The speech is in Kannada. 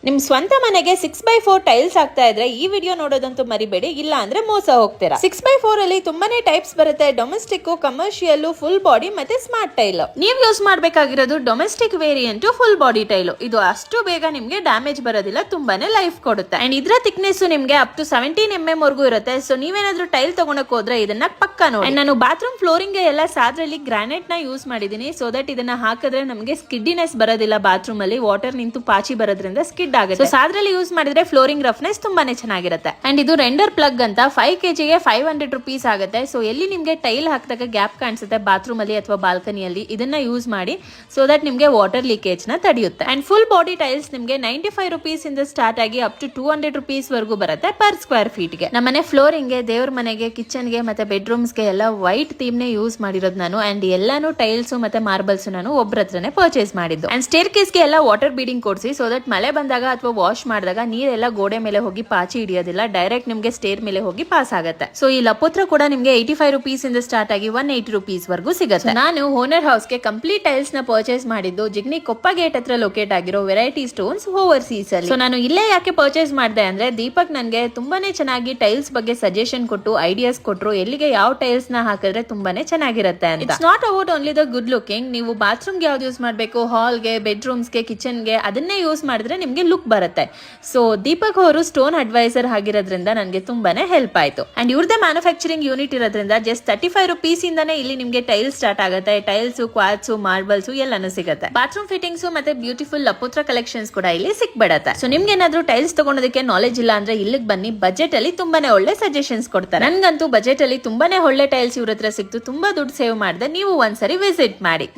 ನಿಮ್ ಸ್ವಂತ ಮನೆಗೆ 6x4 ಟೈಲ್ಸ್ ಆಗ್ತಾ ಇದ್ರೆ ಈ ವಿಡಿಯೋ ನೋಡೋದಂತೂ ಮರಿಬೇಡಿ, ಇಲ್ಲ ಅಂದ್ರೆ ಮೋಸ ಹೋಗ್ತೀರಾ. 6x4 ಅಲ್ಲಿ ತುಂಬಾನೇ ಟೈಪ್ಸ್ ಬರುತ್ತೆ. ಡೊಮೆಸ್ಟಿಕ್, ಕಮರ್ಷಿಯಲ್, ಫುಲ್ ಬಾಡಿ ಮತ್ತೆ ಸ್ಮಾರ್ಟ್ ಟೈಲ್. ನೀವು ಯೂಸ್ ಮಾಡಬೇಕಾಗಿರೋದು domestic variant full body tile. ಇದು ಅಷ್ಟು ಬೇಗ ನಿಮ್ಗೆ ಡ್ಯಾಮೇಜ್ ಬರೋದಿಲ್ಲ, ತುಂಬಾನೇ ಲೈಫ್ ಕೊಡುತ್ತೆ. ಅಂಡ್ ಇದ್ರ ಥಿಕ್ನೆಸ್ ನಿಮ್ಗೆ ಅಪ್ ಟು 17 mm ವರೆಗೂ ಇರುತ್ತೆ. ಸೊ ನೀವೇನಾದ್ರೂ ಟೈಲ್ ತಗೊಳಕ್ ಹೋದ್ರೆ ಇದನ್ನ ಪಕ್ಕ ನೋಡಿ. ನಾನು ಬಾತ್ರೂಮ್ ಫ್ಲೋರಿಂಗ್ ಎಲ್ಲ ಸಾದ್ರಲ್ಲಿ ಗ್ರಾನೈಟ್ ನ ಯೂಸ್ ಮಾಡಿದೀನಿ, ಸೊ ದಟ್ ಇದನ್ನ ಹಾಕಿದ್ರೆ ನಮ್ಗೆ ಸ್ಕಿಡ್ಡಿನೆಸ್ ಬರೋದಿಲ್ಲ. ಬಾತ್ರೂಮ್ ಅಲ್ಲಿ ವಾಟರ್ ನಿಂತು ಪಾಚಿ ಬರೋದ್ರಿಂದ ಸ್ಕಿಡ್ ಆಗುತ್ತೆ. ಸಾದ್ರಲ್ಲಿ ಯೂಸ್ ಮಾಡಿದ್ರೆ ಫ್ಲೋರಿಂಗ್ ರಫ್ನೆಸ್ ತುಂಬಾನೇ ಚೆನ್ನಾಗಿರುತ್ತೆ. ಅಂಡ್ ಇದು ರೆಂಡರ್ ಪ್ಲಗ್ ಅಂತ 5 kg ಗೆ 500 rupees ಆಗುತ್ತೆ. ಸೊ ಎಲ್ಲಿ ನಿಮ್ಗೆ ಟೈಲ್ ಹಾಕಿದಾಗ ಗ್ಯಾಪ್ ಕಾಣಿಸುತ್ತೆ ಬಾತ್ರೂಮ್ ಅಲ್ಲಿ ಅಥವಾ ಬಾಲ್ಕನಿಯಲ್ಲಿ, ಇದನ್ನ ಯೂಸ್ ಮಾಡಿ ಸೊ ದಟ್ ನಿಮ್ಗೆ ವಾಟರ್ ಲೀಕೇಜ್ ನ ತಡೆಯುತ್ತೆ. ಅಂಡ್ ಫುಲ್ ಬಾಡಿ ಟೈಲ್ಸ್ ನಿಮ್ಗೆ 95 rupees ಇಂದ ಸ್ಟಾರ್ಟ್ ಆಗಿ ಅಪ್ ಟು 200 rupees ವರೆಗೂ ಬರುತ್ತೆ ಪರ್ ಸ್ಕ್ವೇರ್ ಫೀಟ್ ಗೆ. ನಮ್ಮನೆ ಫ್ಲೋರಿಂಗ್ ಗೆ, ದೇವ್ರ ಮನೆಗೆ, ಕಿಚನ್ ಗೆ ಮತ್ತೆ ಬೆಡ್ರೂಮ್ಸ್ ಗೆ ಎಲ್ಲ ವೈಟ್ ಥೀಮ್ ನೇ ಯೂಸ್ ಮಾಡಿರೋದು ನಾನು. ಅಂಡ್ ಎಲ್ಲಾನು ಟೈಲ್ಸ್ ಮತ್ತೆ ಮಾರ್ಬಲ್ಸ್ ನಾನು ಒಬ್ಬರ ಹತ್ರನೇ ಪರ್ಚೇಸ್ ಮಾಡಿದ್ದು. ಅಂಡ್ ಸ್ಟೇರ್ ಕೇಸ್ ಗೆ ಎಲ್ಲ ವಾಟರ್ ಬೀಡಿಂಗ್ ಕೊಡ್ಸಿ, ಸೊ ದಟ್ ಮಳೆ ಬಂದಾಗ ಅಥವಾ ವಾಶ್ ಮಾಡಿದಾಗ ನೀರೆಲ್ಲ ಗೋಡೆ ಮೇಲೆ ಹೋಗಿ ಪಾಚಿ ಹಿಡಿಯೋದಿಲ್ಲ, ಡೈರೆಕ್ಟ್ ನಿಮ್ಗೆ ಸ್ಟೇರ್ ಮೇಲೆ ಹೋಗಿ ಪಾಸ್ ಆಗುತ್ತೆ. ಸೊ ಈ ಲಪೋತ್ರ ಕೂಡ ನಿಮ್ಗೆ 85 rupees ಇಂದ ಸ್ಟಾರ್ಟ್ ಆಗಿ 180 rupees ವರೆಗೂ ಸಿಗುತ್ತೆ. ನಾನು ಓನರ್ ಹೌಸ್ ಗೆ ಕಂಪ್ಲೀಟ್ ಟೈಲ್ಸ್ ನ ಪರ್ಚೇಸ್ ಮಾಡಿದ್ದು ಜಿಗ್ನಿ ಕೊಪ್ಪ ಗೇಟ್ ಹತ್ರ ಲೊಕೇಟ್ ಆಗಿರೋ ವೆರೈಟಿ ಸ್ಟೋನ್ಸ್ ಓವರ್ಸೀಸ್ ಅಲ್ಲಿ. ಸೊ ನಾನು ಇಲ್ಲೇ ಯಾಕೆ ಪರ್ಚೇಸ್ ಮಾಡಿದೆ ಅಂದ್ರೆ, ದೀಪಕ್ ನನ್ಗೆ ತುಂಬಾನೇ ಚೆನ್ನಾಗಿ ಟೈಲ್ಸ್ ಬಗ್ಗೆ ಸಜೆಷನ್ ಕೊಟ್ಟು ಐಡಿಯಾಸ್ ಕೊಟ್ರು, ಎಲ್ಲಿಗೆ ಯಾವ ಟೈಲ್ಸ್ ನ ಹಾಕಿದ್ರೆ ತುಂಬಾನೇ ಚೆನ್ನಾಗಿರುತ್ತೆ ಅಂತ. It's not about only the good looking. ನೀವು ಬಾತ್ರೂಮ್ ಗೆ ಯಾವ್ದು ಯೂಸ್ ಮಾಡಬೇಕು, ಹಾಲ್ ಗೆ, ಬೆಡ್ರೂಮ್ಸ್ ಗೆ, ಕಿಚನ್ ಗೆ, ಅದನ್ನೇ ಯೂಸ್ ಮಾಡಿದ್ರೆ ನಿಮ್ಗೆ ಲುಕ್ ಬರುತ್ತೆ. ಸೊ ದೀಪಕ್ ಅವರು ಸ್ಟೋನ್ ಅಡ್ವೈಸರ್ ಆಗಿರೋದ್ರಿಂದ ನನಗೆ ತುಂಬಾನೇ ಹೆಲ್ಪ್ ಆಯ್ತು. ಅಂಡ್ ಇವ್ರದೇ ಮ್ಯಾನುಫ್ಯಾಕ್ಚರಿಂಗ್ ಯೂನಿಟ್ ಇರೋದ್ರಿಂದ ಜಸ್ಟ್ 35 rupees ಇಂದಾನೆ ಇಲ್ಲಿ ನಿಮ್ಗೆ ಟೈಲ್ಸ್ ಸ್ಟಾರ್ಟ್ ಆಗುತ್ತೆ. ಟೈಲ್ಸ್, ಕ್ವಾರ್ಟ್ಸ್, ಮಾರ್ಬಲ್ಸ್ ಎಲ್ಲಾನು ಸಿಗುತ್ತೆ. ಬಾತ್ರೂಮ್ ಫಿಟ್ಟಿಂಗ್ಸ್ ಮತ್ತೆ ಬ್ಯೂಟಿಫುಲ್ ಲಪೋತ್ರ ಕಲೆಕ್ಷನ್ಸ್ ಕೂಡ ಇಲ್ಲಿ ಸಿಕ್ಬಿಡತ್ತೆ. ಸೊ ನಿಮ್ಗೆ ಏನಾದ್ರೂ ಟೈಲ್ಸ್ ತಗೊಳೋದಕ್ಕೆ ನಾಲೆಜ್ ಇಲ್ಲ ಅಂದ್ರೆ ಇಲ್ಲಿಗೆ ಬನ್ನಿ, ಬಜೆಟ್ ಅಲ್ಲಿ ತುಂಬಾನೇ ಒಳ್ಳೆ ಸಜೆಷನ್ಸ್ ಕೊಡ್ತಾರೆ. ನನ್ಗಂತೂ ಬಜೆಟ್ ಅಲ್ಲಿ ತುಂಬಾನೇ ಒಳ್ಳೆ ಟೈಲ್ಸ್ ಇವ್ರ ಹತ್ರ ಸಿಕ್ತು, ತುಂಬಾ ದುಡ್ಡು ಸೇವ್ ಮಾಡಿದೆ. ನೀವು ಒಂದ್ಸರಿ ವಿಸಿಟ್ ಮಾಡಿ.